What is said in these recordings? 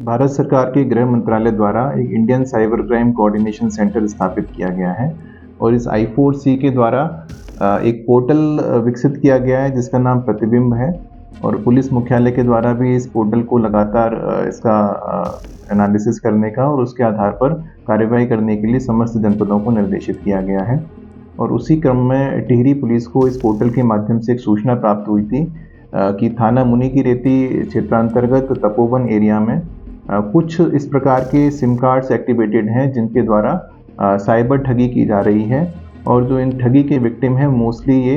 भारत सरकार के गृह मंत्रालय द्वारा एक Indian cyber crime coordination centre स्थापित किया गया है और इस I4C के द्वारा एक पोर्टल विकसित किया गया है जिसका नाम प्रतिबिंब है और पुलिस मुख्यालय के द्वारा भी इस पोर्टल को लगातार इसका एनालिसिस करने का और उसके आधार पर कार्यवाही करने के लिए समस्त जनपदों को निर्देशित किया गया है। और उसी क्रम में टिहरी पुलिस को इस पोर्टल के माध्यम से एक सूचना प्राप्त हुई थी कि थाना मुनि की रेती क्षेत्रांतर्गत तपोवन एरिया में कुछ इस प्रकार के सिम कार्ड्स एक्टिवेटेड हैं जिनके द्वारा साइबर ठगी की जा रही है और जो इन ठगी के विक्टिम हैं मोस्टली ये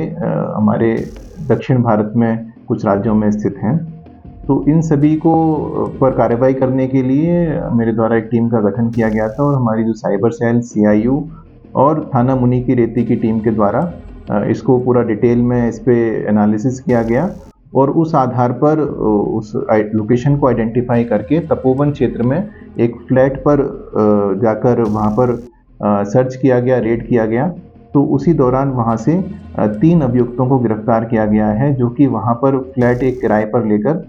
हमारे दक्षिण भारत में कुछ राज्यों में स्थित हैं। तो इन सभी को पर कार्रवाई करने के लिए मेरे द्वारा एक टीम का गठन किया गया था और हमारी जो साइबर सेल CIU और थाना मुनि की रेती की टीम के द्वारा इसको पूरा डिटेल में इस पर एनालिसिस किया गया और उस आधार पर उस लोकेशन को आइडेंटिफाई करके तपोवन क्षेत्र में एक फ्लैट पर जाकर वहां पर सर्च किया गया, रेड किया गया। तो उसी दौरान वहां से 3 अभियुक्तों को गिरफ्तार किया गया है जो कि वहां पर फ्लैट एक किराए पर लेकर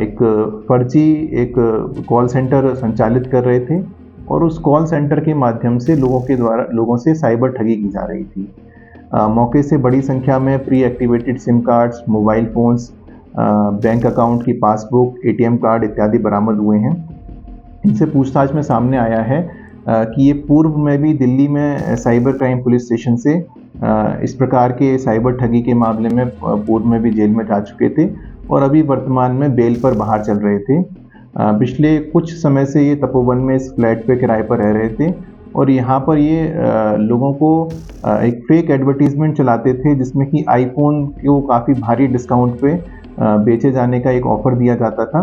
एक फर्जी एक कॉल सेंटर संचालित कर रहे थे और उस कॉल सेंटर के माध्यम से लोगों से साइबर ठगी की जा रही थी। मौके से बड़ी संख्या में pre activated SIM cards, mobile phones, bank account की पासबुक, ATM कार्ड इत्यादि बरामद हुए हैं। इनसे पूछताछ में सामने आया है कि ये पूर्व में भी दिल्ली में साइबर क्राइम पुलिस स्टेशन से इस प्रकार के साइबर ठगी के मामले में पूर्व में भी जेल में जा चुके थे और अभी वर्तमान में बेल पर बाहर चल रहे थे। पिछले कुछ समय से ये तपोवन में इस फ्लैट पे किराए पर रह रहे थे और यहाँ पर ये लोगों को एक फेक एडवर्टीजमेंट चलाते थे जिसमें कि iPhone को काफ़ी भारी डिस्काउंट पे बेचे जाने का एक ऑफ़र दिया जाता था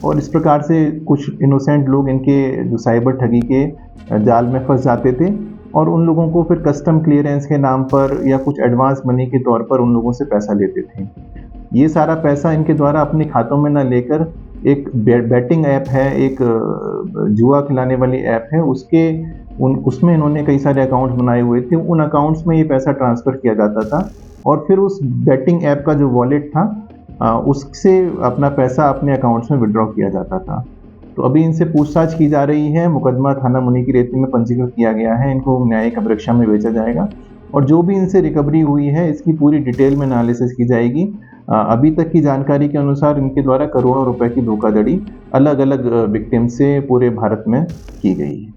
और इस प्रकार से कुछ इनोसेंट लोग इनके जो साइबर ठगी के जाल में फंस जाते थे और उन लोगों को फिर कस्टम क्लियरेंस के नाम पर या कुछ एडवांस मनी के तौर पर उन लोगों से पैसा लेते थे। ये सारा पैसा इनके द्वारा अपने खातों में न लेकर एक बैटिंग ऐप है, एक जुआ खिलाने वाली ऐप है, उसमें इन्होंने कई सारे अकाउंट्स बनाए हुए थे। उन अकाउंट्स में ये पैसा ट्रांसफ़र किया जाता था और फिर उस बैटिंग ऐप का जो वॉलेट था उससे अपना पैसा अपने अकाउंट्स में विड्रॉ किया जाता था। तो अभी इनसे पूछताछ की जा रही है। मुकदमा थाना मुनि की रेती में पंजीकृत किया गया है। इनको न्यायिक अभिरक्षा में भेजा जाएगा और जो भी इनसे रिकवरी हुई है इसकी पूरी डिटेल में एनालिसिस की जाएगी। अभी तक की जानकारी के अनुसार इनके द्वारा करोड़ों रुपए की धोखाधड़ी अलग अलग विक्टिम से पूरे भारत में की गई है।